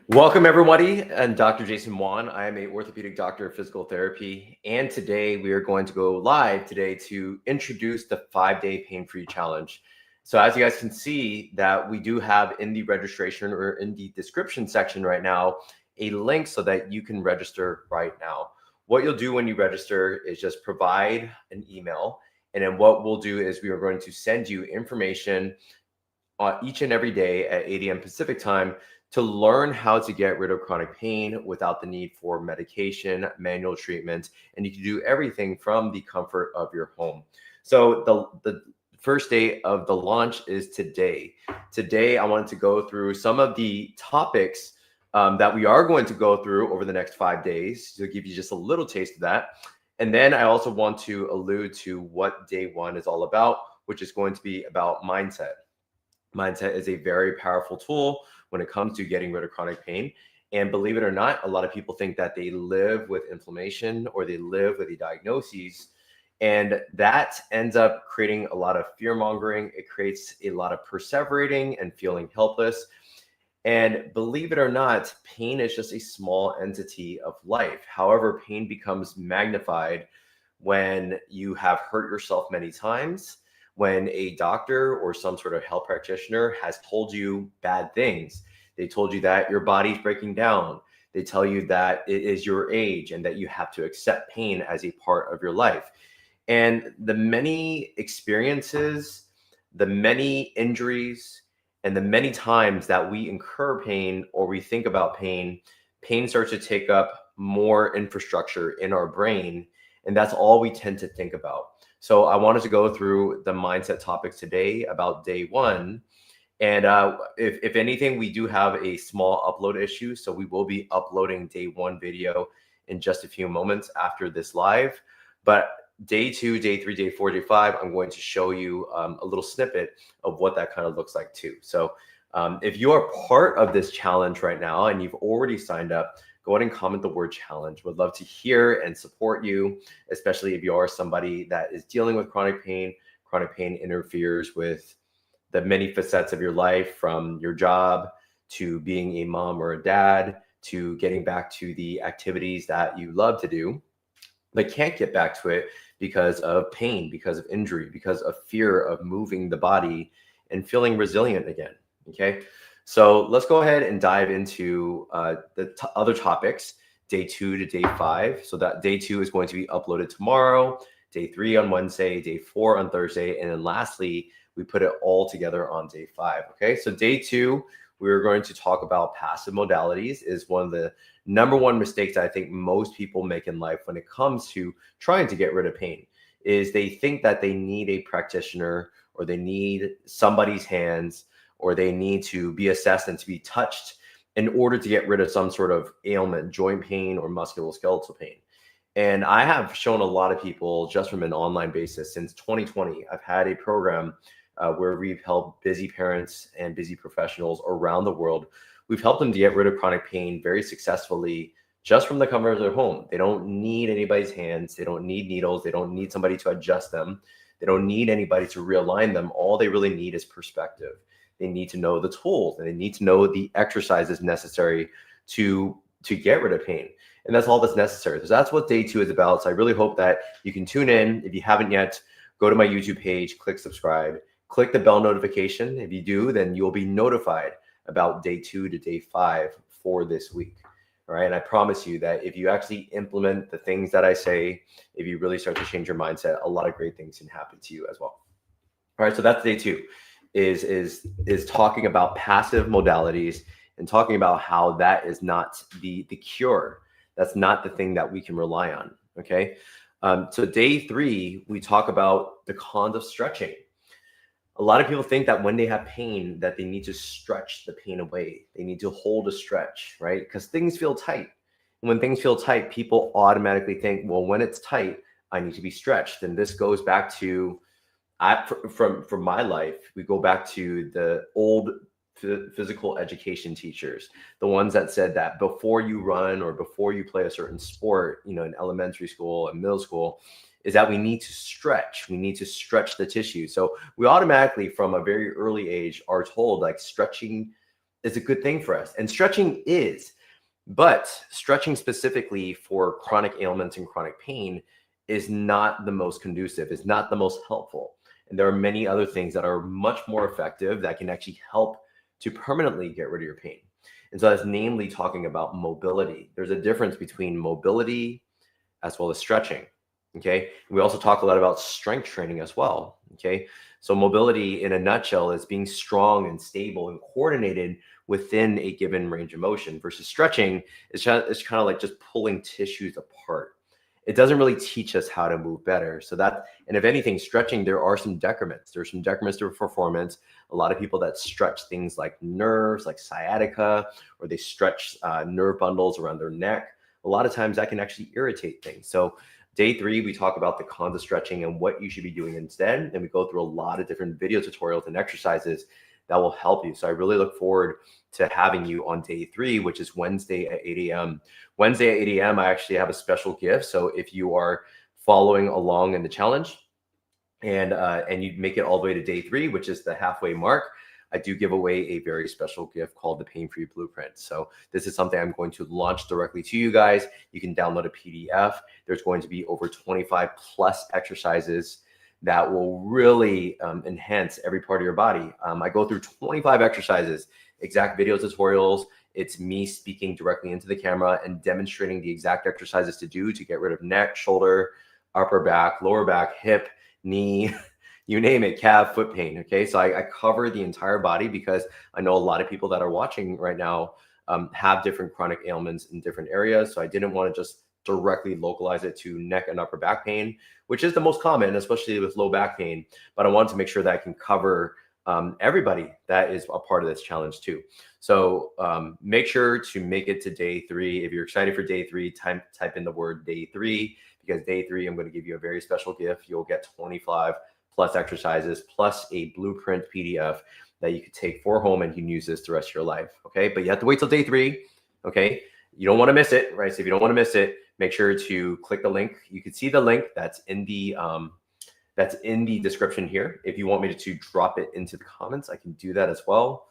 Welcome everybody, and Dr. Jason Wan. I am a orthopedic doctor of physical therapy, and today we are going to go live today to introduce the 5-day pain-free challenge. So as you guys can see that we do have in the registration or in the description section right now, a link so that you can register right now. What you'll do when you register is just provide an email, and then what we'll do is we are going to send you information each and every day at 8 a.m. Pacific time to learn how to get rid of chronic pain without the need for medication, manual treatment, and you can do everything from the comfort of your home. So the first day of the launch is today. Today, I wanted to go through some of the topics that we are going to go through over the next 5 days to give you just a little taste of that. And then I also want to allude to what day one is all about, which is going to be about mindset. Mindset is a very powerful tool when it comes to getting rid of chronic pain. And believe it or not, a lot of people think that they live with inflammation or they live with a diagnosis. And that ends up creating a lot of fear mongering. It creates a lot of perseverating and feeling helpless. And believe it or not, pain is just a small entity of life. However, pain becomes magnified when you have hurt yourself many times, when a doctor or some sort of health practitioner has told you bad things. They told you that your body's breaking down. They tell you that it is your age and that you have to accept pain as a part of your life. And the many experiences, the many injuries, and the many times that we incur pain or we think about pain, pain starts to take up more infrastructure in our brain. And that's all we tend to think about. So I wanted to go through the mindset topics today about day one. And if anything, we do have a small upload issue. So we will be uploading day one video in just a few moments after this live. But day two, day three, day four, day five, I'm going to show you a little snippet of what that kind of looks like too. So if you are part of this challenge right now and you've already signed up, go ahead and comment the word challenge. Would love to hear and support you, especially if you are somebody that is dealing with chronic pain. Chronic pain interferes with the many facets of your life, from your job to being a mom or a dad to getting back to the activities that you love to do, but can't get back to it because of pain, because of injury, because of fear of moving the body and feeling resilient again. Okay. So let's go ahead and dive into the other topics, day 2 to day 5. So that day 2 is going to be uploaded tomorrow, day 3 on Wednesday, day 4 on Thursday, and then lastly, we put it all together on day 5. Okay, so day 2, we're going to talk about passive modalities. Is one of the number one mistakes I think most people make in life when it comes to trying to get rid of pain, is they think that they need a practitioner or they need somebody's hands or they need to be assessed and to be touched in order to get rid of some sort of ailment, joint pain or musculoskeletal pain. And I have shown a lot of people just from an online basis since 2020. I've had a program where we've helped busy parents and busy professionals around the world. We've helped them to get rid of chronic pain very successfully just from the comfort of their home. They don't need anybody's hands. They don't need needles. They don't need somebody to adjust them. They don't need anybody to realign them. All they really need is perspective. They need to know the tools and they need to know the exercises necessary to get rid of pain. And that's all that's necessary. So that's what day 2 is about. So I really hope that you can tune in. If you haven't yet, go to my YouTube page, click subscribe, click the bell notification. If you do, then you'll be notified about day 2 to day 5 for this week. All right. And I promise you that if you actually implement the things that I say, if you really start to change your mindset, a lot of great things can happen to you as well. All right. So that's day 2. Is talking about passive modalities and talking about how that is not the cure. That's not the thing that we can rely on. Okay. So day 3, we talk about the cons of stretching. A lot of people think that when they have pain that they need to stretch the pain away. They need to hold a stretch, right? Because things feel tight. And when things feel tight, people automatically think, well, when it's tight, I need to be stretched. And this goes back to from my life, we go back to the old physical education teachers, the ones that said that before you run or before you play a certain sport, in elementary school and middle school, is that we need to stretch. We need to stretch the tissue. So we automatically, from a very early age, are told like stretching is a good thing for us. And stretching is, but stretching specifically for chronic ailments and chronic pain is not the most conducive, is not the most helpful. And there are many other things that are much more effective that can actually help to permanently get rid of your pain. And so that's namely talking about mobility. There's a difference between mobility as well as stretching. Okay. We also talk a lot about strength training as well. Okay. So mobility in a nutshell is being strong and stable and coordinated within a given range of motion, versus stretching is kind of like just pulling tissues apart. It doesn't really teach us how to move better. So that, and if anything, stretching, there are some decrements. There's some decrements to performance. A lot of people that stretch things like nerves, like sciatica, or they stretch nerve bundles around their neck. A lot of times that can actually irritate things. So day 3, we talk about the cons of stretching and what you should be doing instead. And we go through a lot of different video tutorials and exercises that will help you. So I really look forward to having you on day 3, which is Wednesday at 8 a.m. Wednesday at 8 a.m., I actually have a special gift. So if you are following along in the challenge and you make it all the way to day 3, which is the halfway mark, I do give away a very special gift called the Pain-Free Blueprint. So this is something I'm going to launch directly to you guys. You can download a PDF. There's going to be over 25 plus exercises that will really enhance every part of your body. I go through 25 exercises, exact video tutorials. It's me speaking directly into the camera and demonstrating the exact exercises to do to get rid of neck, shoulder, upper back, lower back, hip, knee, you name it, calf, foot pain. Okay. So I cover the entire body because I know a lot of people that are watching right now have different chronic ailments in different areas. So I didn't want to just directly localize it to neck and upper back pain, which is the most common, especially with low back pain. But I wanted to make sure that I can cover everybody that is a part of this challenge too. So make sure to make it to day 3. If you're excited for day 3, type in the word day 3, because day 3, I'm going to give you a very special gift. You'll get 25 plus exercises, plus a blueprint PDF that you could take for home and you can use this the rest of your life. Okay. But you have to wait till day 3. Okay. You don't want to miss it, right? So if you don't want to miss it, make sure to click the link. You can see the link that's in the description here. If you want me to drop it into the comments, I can do that as well.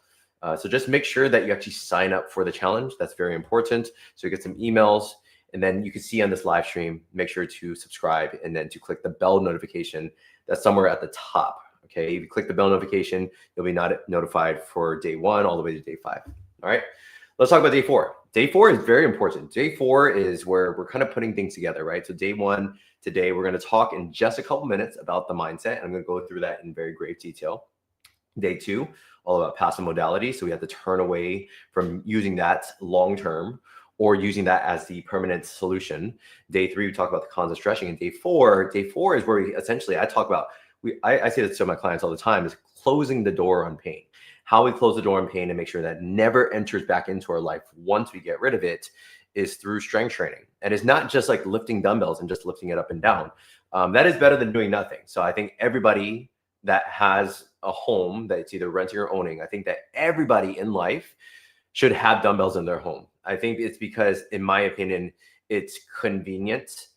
So just make sure that you actually sign up for the challenge. That's very important. So you get some emails, and then you can see on this live stream, make sure to subscribe and then to click the bell notification that's somewhere at the top. Okay. If you click the bell notification, you'll be notified for day 1 all the way to day 5. All right. Let's talk about day 4. Day 4 is very important. Day 4 is where we're kind of putting things together, right? So day 1 today, we're going to talk in just a couple minutes about the mindset. I'm going to go through that in very great detail. Day 2, all about passive modality. So we have to turn away from using that long-term or using that as the permanent solution. Day 3, we talk about the cons of stretching. And day 4 is where we essentially, I talk about, I say this to my clients all the time, is closing the door on pain. How we close the door on pain and make sure that never enters back into our life once we get rid of it is through strength training. And it's not just like lifting dumbbells and just lifting it up and down. That is better than doing nothing. So I think everybody that has a home that it's either renting or owning, I think that everybody in life should have dumbbells in their home. I think it's because, in my opinion, it's convenient.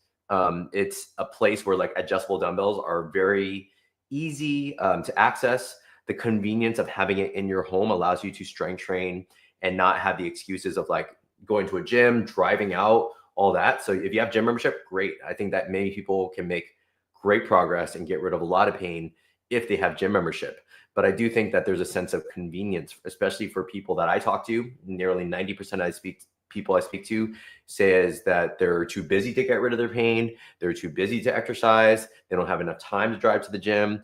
It's a place where like adjustable dumbbells are very easy to access. The convenience of having it in your home allows you to strength train and not have the excuses of like going to a gym, driving out, all that. So if you have gym membership, great. I think that many people can make great progress and get rid of a lot of pain if they have gym membership. But I do think that there's a sense of convenience, especially for people that I talk to. Nearly 90% people I speak to says that they're too busy to get rid of their pain. They're too busy to exercise. They don't have enough time to drive to the gym.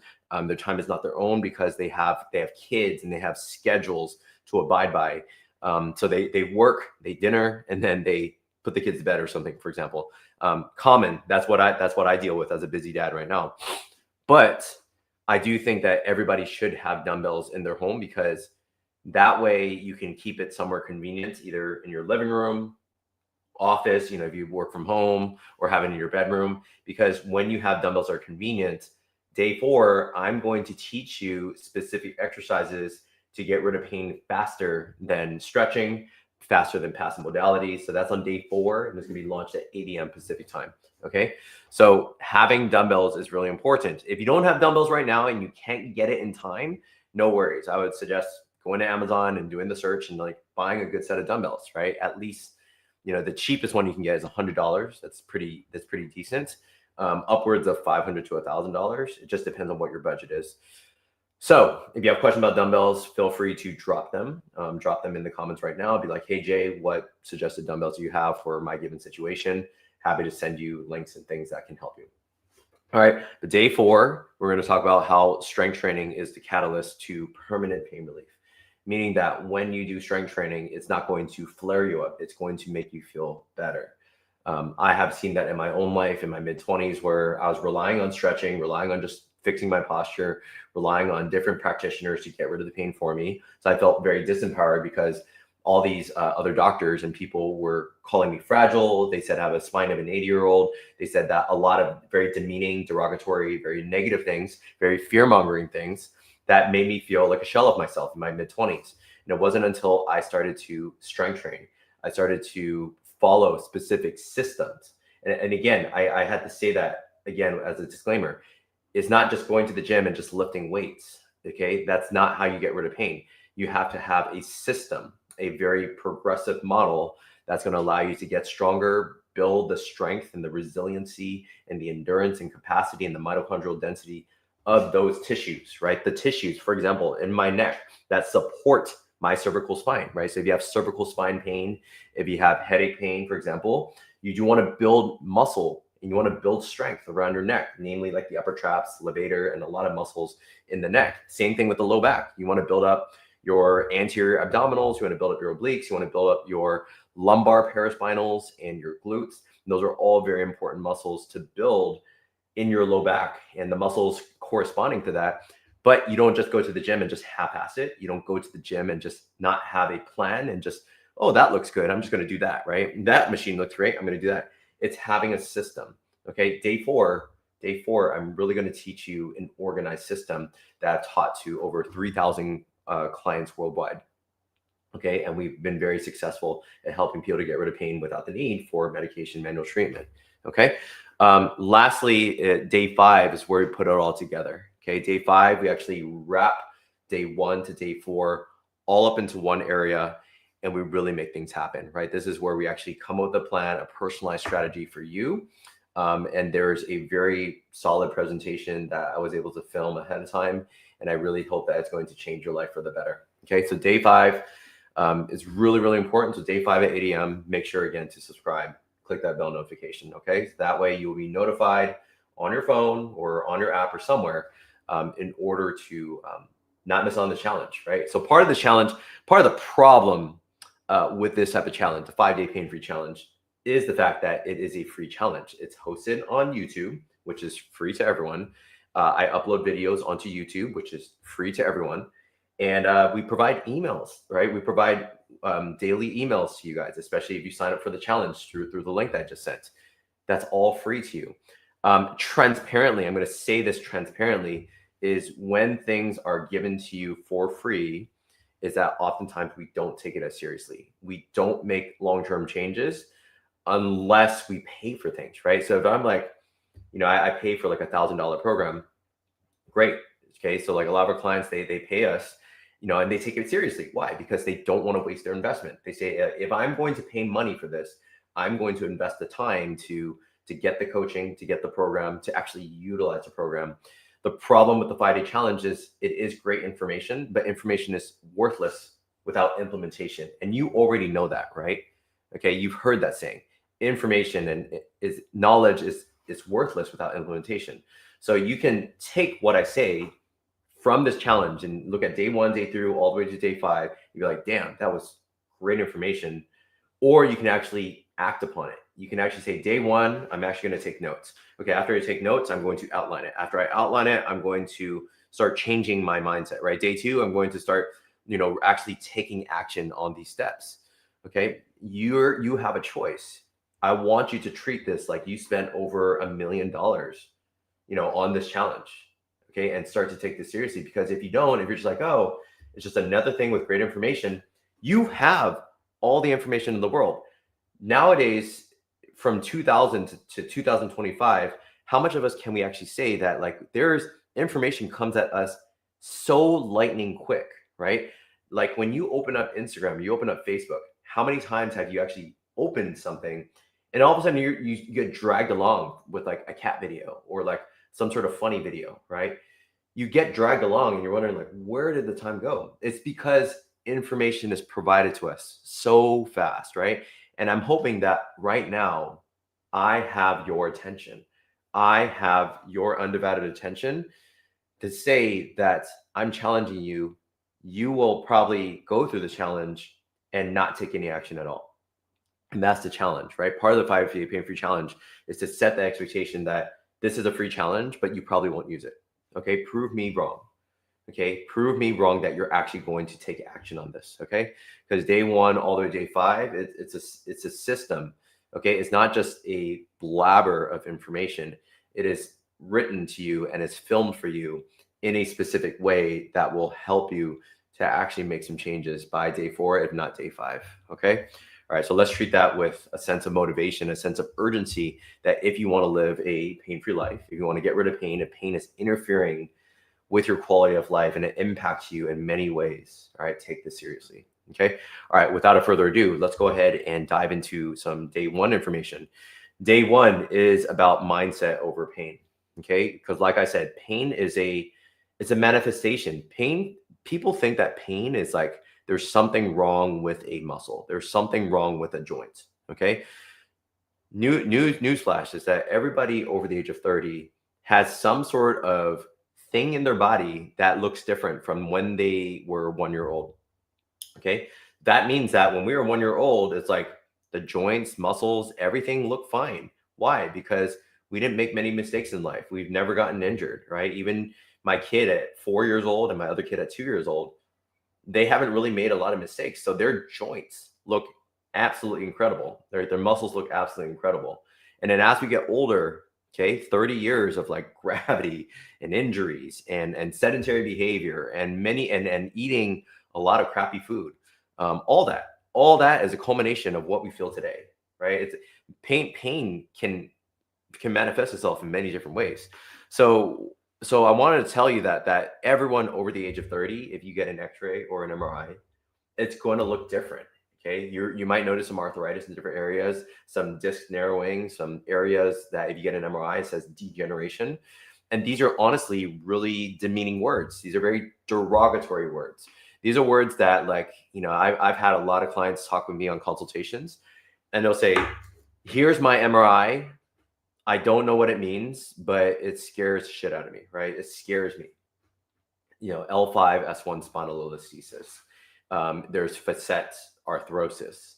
Their time is not their own because they have kids and they have schedules to abide by. So they work, they dinner, and then they put the kids to bed or something, for example. Common. That's what I deal with as a busy dad right now. But I do think that everybody should have dumbbells in their home, because that way you can keep it somewhere convenient, either in your living room, office, if you work from home, or have it in your bedroom. Because when you have dumbbells that are convenient, day 4, I'm going to teach you specific exercises to get rid of pain faster than stretching, faster than passive modalities. So that's on day 4, and it's going to be launched at 8 a.m. Pacific time. Okay. So having dumbbells is really important. If you don't have dumbbells right now and you can't get it in time, no worries. I would suggest going to Amazon and doing the search and like buying a good set of dumbbells, right? At least, the cheapest one you can get is $100. That's pretty decent. Upwards of $500 to $1,000. It just depends on what your budget is. So if you have questions about dumbbells, feel free to drop them in the comments right now. Be like, hey Jay, what suggested dumbbells do you have for my given situation? Happy to send you links and things that can help you. All right, but day 4, we're going to talk about how strength training is the catalyst to permanent pain relief. Meaning that when you do strength training, it's not going to flare you up. It's going to make you feel better. I have seen that in my own life in my mid-20s, where I was relying on stretching, relying on just fixing my posture, relying on different practitioners to get rid of the pain for me. So I felt very disempowered because all these other doctors and people were calling me fragile. They said I have a spine of an 80-year-old. They said that a lot of very demeaning, derogatory, very negative things, very fear-mongering things that made me feel like a shell of myself in my mid-20s. And it wasn't until I started to strength train, I started to follow specific systems. And again, I had to say that again as a disclaimer. It's not just going to the gym and just lifting weights, okay? That's not how you get rid of pain. You have to have a system, a very progressive model that's going to allow you to get stronger, build the strength and the resiliency and the endurance and capacity and the mitochondrial density of those tissues, right? The tissues, for example, in my neck that support my cervical spine, right? So if you have cervical spine pain, if you have headache pain, for example, you do want to build muscle and you want to build strength around your neck, namely like the upper traps, levator, and a lot of muscles in the neck. Same thing with the low back. You want to build up your anterior abdominals, you want to build up your obliques, you want to build up your lumbar paraspinals and your glutes. And those are all very important muscles to build in your low back and the muscles corresponding to that. But you don't just go to the gym and just half-ass it. You don't go to the gym and just not have a plan and just, oh, that looks good, I'm just going to do that, right? That machine looks great, I'm going to do that. It's having a system. Okay, day four, I'm really going to teach you an organized system that I've taught to over 3,000 clients worldwide. Okay, and we've been very successful at helping people to get rid of pain without the need for medication, manual treatment. Okay, lastly, day 5 is where we put it all together. Okay, day 5, we actually wrap day 1 to day 4 all up into one area, and we really make things happen, right? This is where we actually come up with a plan, a personalized strategy for you. And there's a very solid presentation that I was able to film ahead of time. And I really hope that it's going to change your life for the better. Okay, so day 5 is really, really important. So day 5 at 8 a.m., make sure again to subscribe, click that bell notification. Okay, so that way you will be notified on your phone or on your app or somewhere in order to not miss on the challenge, right? So part of the challenge, part of the problem with this type of challenge, the 5-day pain-free challenge, is the fact that it is a free challenge. It's hosted on YouTube, which is free to everyone. I upload videos onto YouTube, which is free to everyone. And we provide emails, right? We provide daily emails to you guys, especially if you sign up for the challenge through the link that I just sent. That's all free to you. Transparently, I'm going to say this transparently, is when things are given to you for free, is that oftentimes we don't take it as seriously. We don't make long-term changes unless we pay for things, right? So if I'm like, I pay for like $1,000 program, great. Okay, so like a lot of our clients, they pay us, and they take it seriously. Why? Because they don't want to waste their investment. They say, if I'm going to pay money for this, I'm going to invest the time to get the coaching, to get the program, to actually utilize the program. The problem with the 5-day challenge is it is great information, but information is worthless without implementation. And you already know that, right? Okay, you've heard that saying. Information and knowledge is worthless without implementation. So you can take what I say from this challenge and look at day 1, day 3, all the way to day 5. You'd be like, damn, that was great information. Or you can actually act upon it. You can actually say, day 1, I'm actually going to take notes. Okay, after I take notes, I'm going to outline it. After I outline it, I'm going to start changing my mindset, right? Day 2, I'm going to start, actually taking action on these steps. Okay, you have a choice. I want you to treat this like you spent over $1 million, on this challenge. Okay, and start to take this seriously, because if you don't, if you're just like, oh, it's just another thing with great information, you have all the information in the world. Nowadays, from 2000 to 2025, how much of us can we actually say that there's information comes at us so lightning quick, right? Like when you open up Instagram, you open up Facebook, how many times have you actually opened something and all of a sudden you get dragged along with like a cat video or like some sort of funny video, right? You get dragged along and you're wondering like, where did the time go? It's because information is provided to us so fast, right? And I'm hoping that right now I have your attention. I have your undivided attention to say that I'm challenging you. You will probably go through the challenge and not take any action at all. And that's the challenge, right? Part of the 5-day pain-free challenge is to set the expectation that this is a free challenge, but you probably won't use it. Okay, prove me wrong. Okay, prove me wrong that you're actually going to take action on this. Okay, because day 1 all the way to day 5, it's a system. Okay, it's not just a blabber of information. It is written to you and it's filmed for you in a specific way that will help you to actually make some changes by day 4, if not day 5. Okay. All right, so let's treat that with a sense of motivation, a sense of urgency that if you want to live a pain-free life, if you want to get rid of pain, if pain is interfering with your quality of life and it impacts you in many ways, all right, take this seriously. Okay. All right, without a further ado, let's go ahead and dive into some day 1 information. Day 1 is about mindset over pain. Okay, because like I said, pain is it's a manifestation. Pain, people think that pain is like there's something wrong with a muscle. There's something wrong with a joint. Okay. Newsflash is that everybody over the age of 30 has some sort of thing in their body that looks different from when they were 1 year old. Okay. That means that when we were 1 year old, it's like the joints, muscles, everything looked fine. Why? Because we didn't make many mistakes in life. We've never gotten injured, right? Even my kid at 4 years old and my other kid at 2 years old, they haven't really made a lot of mistakes. So their joints look absolutely incredible. Their muscles look absolutely incredible. And then as we get older, okay, 30 years of like gravity and injuries and sedentary behavior and many and eating a lot of crappy food, all that is a culmination of what we feel today, right? It's pain can manifest itself in many different ways. So I wanted to tell you that everyone over the age of 30, if you get an X-ray or an MRI, it's going to look different. Okay, you might notice some arthritis in different areas, some disc narrowing, some areas that if you get an MRI, it says degeneration. And these are honestly really demeaning words. These are very derogatory words. These are words that, like, you know, I've had a lot of clients talk with me on consultations, and they'll say, "Here's my MRI. I don't know what it means, but it scares shit out of me," right? It scares me. You know, L5-S1 spondylolisthesis. There's facet arthrosis.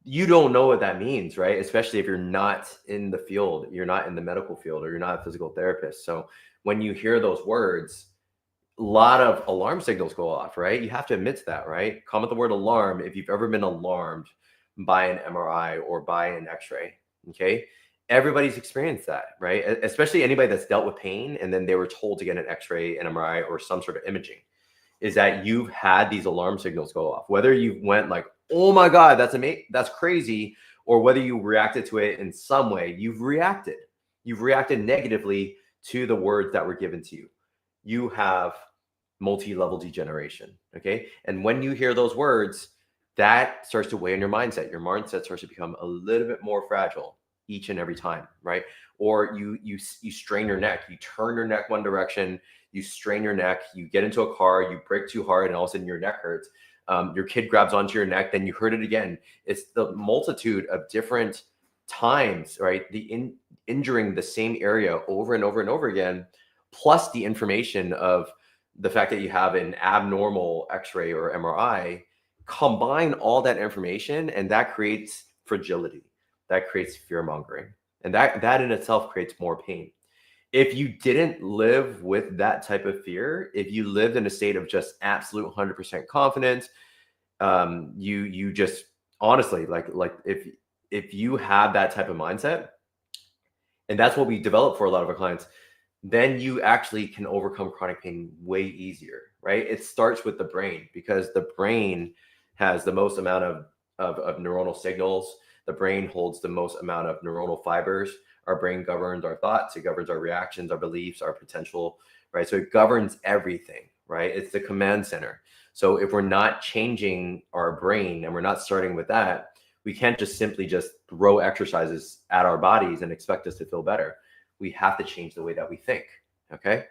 You don't know what that means, right? Especially if you're not in the field, you're not in the medical field, or you're not a physical therapist. So when you hear those words, a lot of alarm signals go off, right? You have to admit to that, right? Comment the word alarm if you've ever been alarmed by an MRI or by an X-ray, okay? Everybody's experienced that, right? Especially anybody that's dealt with pain and then they were told to get an X-ray, an MRI, or some sort of imaging, is that you've had these alarm signals go off. Whether you went like, "Oh my God, that's amazing, that's crazy," or whether you reacted to it in some way, you've reacted. You've reacted negatively to the words that were given to you. You have multi-level degeneration, okay? And when you hear those words, that starts to weigh on your mindset. Your mindset starts to become a little bit more fragile each and every time, right? Or you strain your neck, you turn your neck one direction, you strain your neck, you get into a car, you brake too hard, and all of a sudden your neck hurts. Your kid grabs onto your neck, then you hurt it again. It's the multitude of different times, right? Injuring the same area over and over and over again, plus the information of the fact that you have an abnormal X-ray or MRI. Combine all that information, and that creates fragility. That creates fear mongering, and that in itself creates more pain. If you didn't live with that type of fear, if you lived in a state of just absolute 100% confidence, you just honestly like if you have that type of mindset, and that's what we develop for a lot of our clients, then you actually can overcome chronic pain way easier, right? It starts with the brain, because the brain has the most amount of neuronal signals. The brain holds the most amount of neuronal fibers. Our brain governs our thoughts, it governs our reactions, our beliefs, our potential, right? So it governs everything, right? It's the command center. So if we're not changing our brain and we're not starting with that, we can't just simply just throw exercises at our bodies and expect us to feel better. We have to change the way that we think. Okay.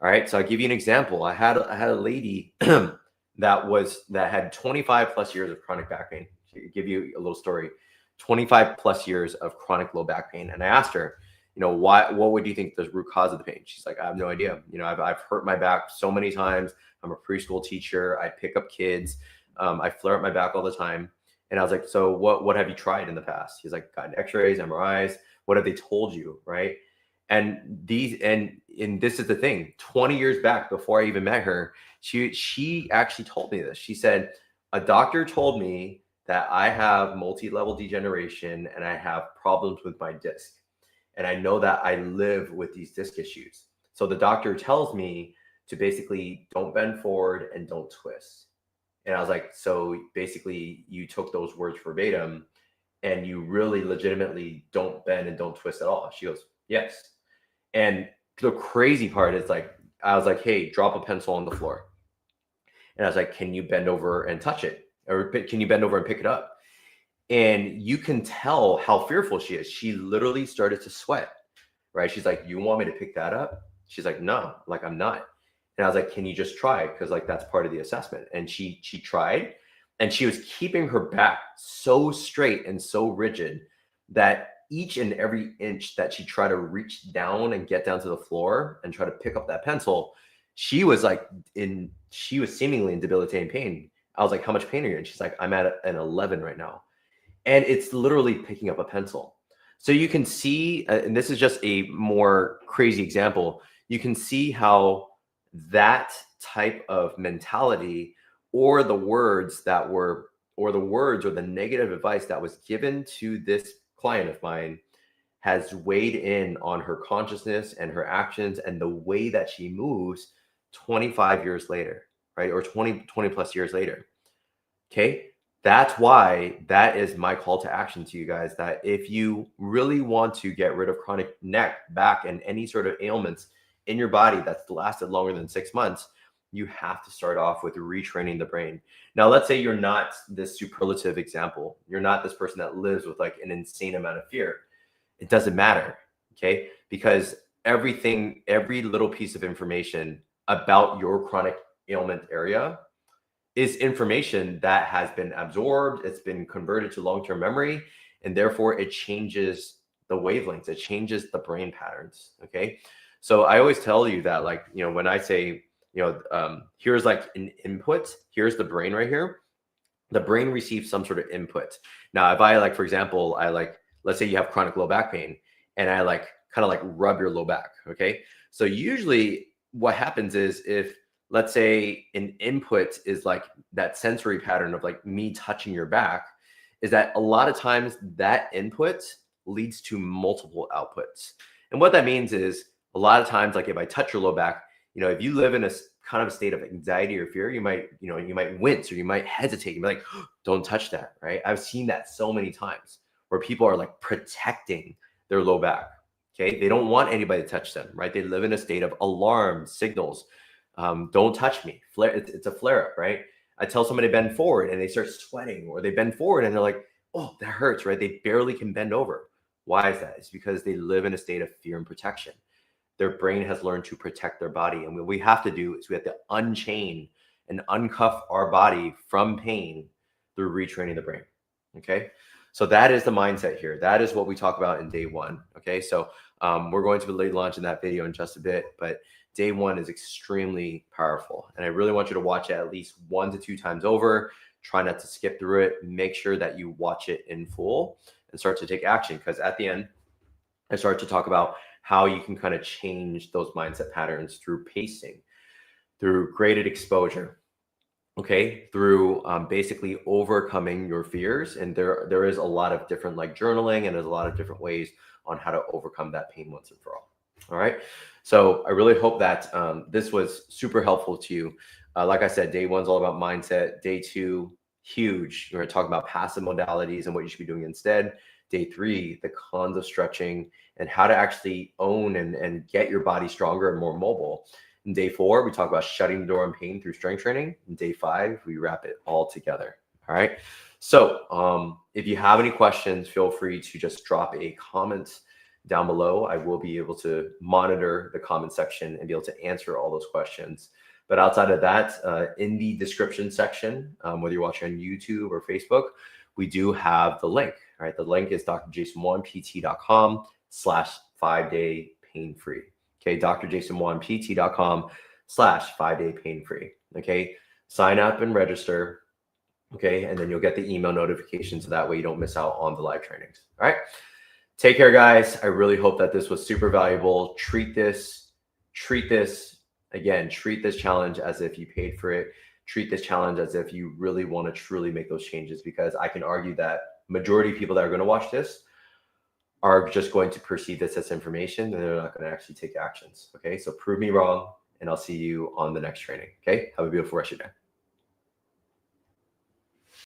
All right. So I'll give you an example. I had a lady that had 25 plus years of chronic back pain. To give you a little story, 25 plus years of chronic low back pain. And I asked her, what would you think the root cause of the pain? She's like, I have no idea. I've hurt my back so many times. I'm a preschool teacher. I pick up kids. I flare up my back all the time. And I was like, so what have you tried in the past? He's like, gotten x-rays, MRIs. What have they told you? Right. And this is the thing, 20 years back before I even met her, she actually told me this. She said, a doctor told me that I have multi-level degeneration and I have problems with my disc. And I know that I live with these disc issues. So the doctor tells me to basically don't bend forward and don't twist. And I was like, so basically you took those words verbatim and you really legitimately don't bend and don't twist at all. She goes, yes. And the crazy part is I was like, hey, drop a pencil on the floor. And I was like, can you bend over and touch it? Or can you bend over and pick it up? And you can tell how fearful she is. She literally started to sweat, right? She's like, you want me to pick that up? She's like, no, I'm not. And I was like, can you just try? Because that's part of the assessment. And she tried, and she was keeping her back so straight and so rigid that each and every inch that she tried to reach down and get down to the floor and try to pick up that pencil, she was seemingly in debilitating pain. I was like, how much pain are you in? She's like, I'm at an 11 right now. And it's literally picking up a pencil. So you can see, and this is just a more crazy example, you can see how that type of mentality or the words or the negative advice that was given to this client of mine has weighed in on her consciousness and her actions and the way that she moves 25 years later, right? Or 20 plus years later. Okay. That's why that is my call to action to you guys, that if you really want to get rid of chronic neck, back, and any sort of ailments in your body that's lasted longer than 6 months, you have to start off with retraining the brain. Now, let's say you're not this superlative example. You're not this person that lives with an insane amount of fear. It doesn't matter, okay? Because every little piece of information about your chronic ailment area is information that has been absorbed, it's been converted to long-term memory, and therefore it changes the wavelengths, it changes the brain patterns, okay? So I always tell you that, when I say, here's an input, here's the brain right here, the brain receives some sort of input. Now, if I for example, let's say you have chronic low back pain, and I kind of rub your low back, okay? So usually what happens is, if let's say an input is that sensory pattern of me touching your back, is that a lot of times that input leads to multiple outputs. And what that means is, a lot of times, if I touch your low back, if you live in a kind of a state of anxiety or fear, you might wince, or you might hesitate. You're like, oh, don't touch that, right? I've seen that so many times where people are protecting their low back. Okay. They don't want anybody to touch them, right? They live in a state of alarm signals. Don't touch me. It's a flare up, right? I tell somebody to bend forward and they start sweating, or they bend forward and they're like, oh, that hurts, right? They barely can bend over. Why is that? It's because they live in a state of fear and protection. Their brain has learned to protect their body. And what we have to do is we have to unchain and uncuff our body from pain through retraining the brain. Okay. So that is the mindset here. That is what we talk about in day one. Okay. So we're going to be launching that video in just a bit, but day one is extremely powerful. And I really want you to watch it at least 1 to 2 times over. Try not to skip through it. Make sure that you watch it in full and start to take action. Because at the end, I start to talk about how you can kind of change those mindset patterns through pacing, through graded exposure, okay, through basically overcoming your fears. And there is a lot of different journaling, and there's a lot of different ways on how to overcome that pain once and for all. All right. So I really hope that this was super helpful to you. Like I said, day one's all about mindset. Day 2, huge. We're going to talk about passive modalities and what you should be doing instead. Day 3, the cons of stretching and how to actually own and get your body stronger and more mobile. In day 4, we talk about shutting the door on pain through strength training. In day 5, we wrap it all together. All right. So if you have any questions, feel free to just drop a comment down below. I will be able to monitor the comment section and be able to answer all those questions. But outside of that, in the description section, whether you're watching on YouTube or Facebook, we do have the link. All right. The link is DrJasonWonPT.com/5-day pain-free. Okay. DrJasonWonPT.com/5-day pain-free. Okay. Sign up and register. Okay. And then you'll get the email notification. So that way you don't miss out on the live trainings. All right. Take care, guys. I really hope that this was super valuable. Treat this challenge as if you paid for it. Treat this challenge as if you really want to truly make those changes, because I can argue that majority of people that are going to watch this are just going to perceive this as information and they're not going to actually take actions. Okay. So prove me wrong, and I'll see you on the next training. Okay. Have a beautiful rest of your day.